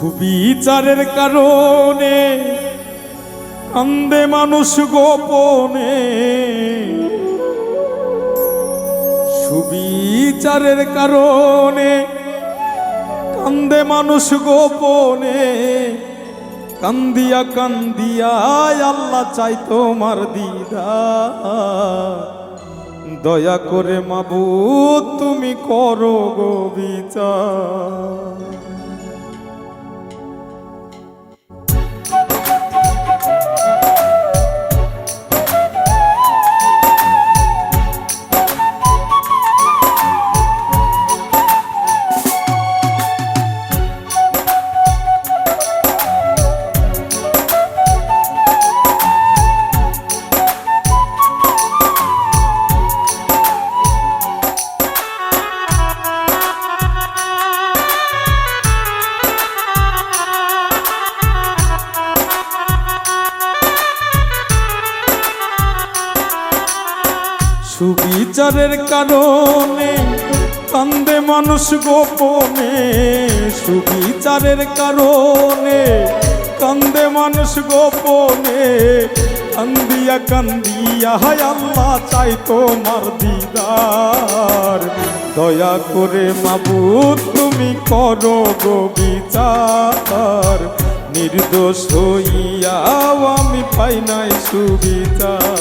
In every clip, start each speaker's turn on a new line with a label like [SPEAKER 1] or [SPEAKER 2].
[SPEAKER 1] সুবিচারের কারণে কান্দে মানুষ গোপনে, সুবিচারের কারণে কান্দে মানুষ গোপনে। কান্দিয়া কান্দিয়া আল্লাহ চাই তোমার দিদার, দয়া করে মাবুদ তুমি করো গো বিচার। সুবিচারের কারণে কান্দে মানুষ গোপনে, সুবিচারের কারণে কান্দে মানুষ গোপনে। কান্দিয়া কান্দিয়া হায় আল্লাহ চাই তোমার দিদার, দয়া করে মাবুদ তুমি করো গো বিচার। নির্দোষ হইয়াও আমি পাই নাই সুবিচার।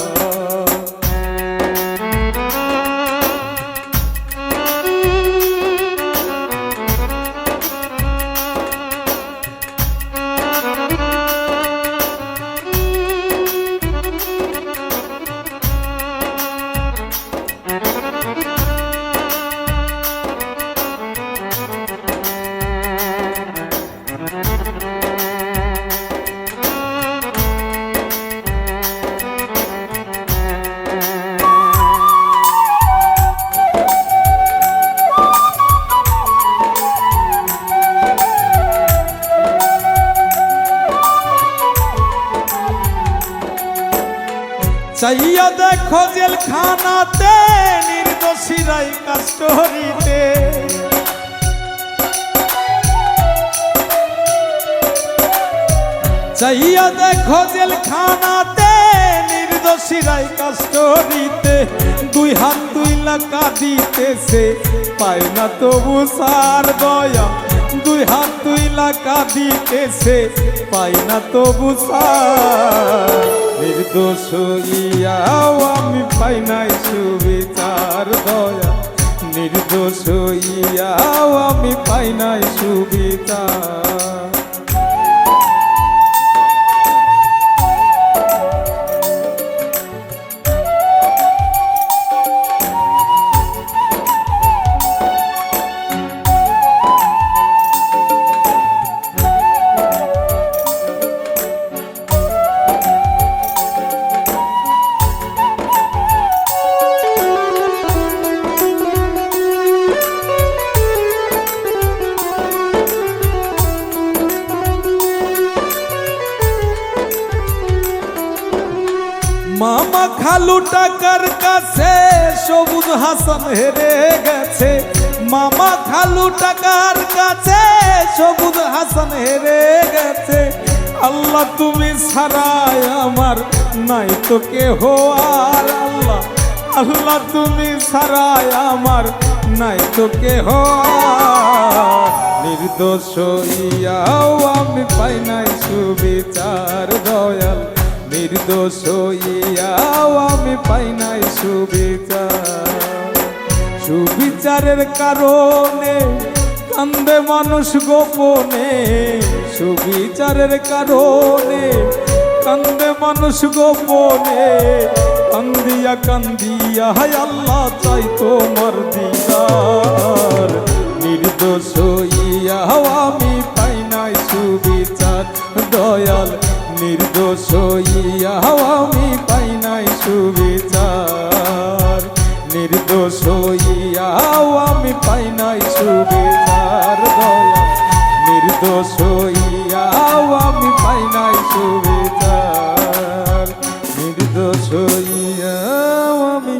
[SPEAKER 1] চাইয়া দেখো জেলখানাতে নির্দোষীরাই কাস্টডিতে, চাইয়া দেখো জেলখানাতে নির্দোষীরাই কাস্টডিতে। দুই হাত দুই লাখা দিতেছে পায় না তবু সার দয়া, দুই হাত দুই লাখা দিতেছে পাই না তবু সার। নির্দোষ হইয়াও আমি পাই নাই সুবিচার দয়া, নির্দোষ হইয়াও আমি পাই নাই সুবিচার। মামা খালু টাকার কাছে সবুজ হাসান হেরে গেছে, মামা খালু টাকার কাছে সবুজ হাসান হেরে গেছে। আল্লাহ তুমি ছাড়াই আমার নাই তো কেহ আর, আল্লাহ আল্লাহ তুমি ছাড়াই আমার নাই তো কেহ আর। নির্দোষ হইয়াও আমি পাই নাই সুবিচার দয়াল, নির্দোষ হইয়াও আমি পাই নাই সুবিচার। সুবিচারের কারণে কান্দে মানুষ গোপনে, সুবিচারের কারণে কান্দে মানুষ গোপনে। কান্দিয়া কান্দিয়া হায় আল্লাহ চাই তোমার দিদার, নির্দোষ হইয়াও আমি পাই নাই সুবিচার দয়াল। নির্দোষ হইয়াও আমি পাই নাই সুবিচার, নির্দোষ হইয়াও আমি পাই নাই সুবিচার দয়াল। নির্দোষ হইয়াও আমি পাই নাই সুবিচার, নির্দোষ হইয়াও আমি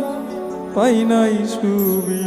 [SPEAKER 1] পাই নাই সুবিচার।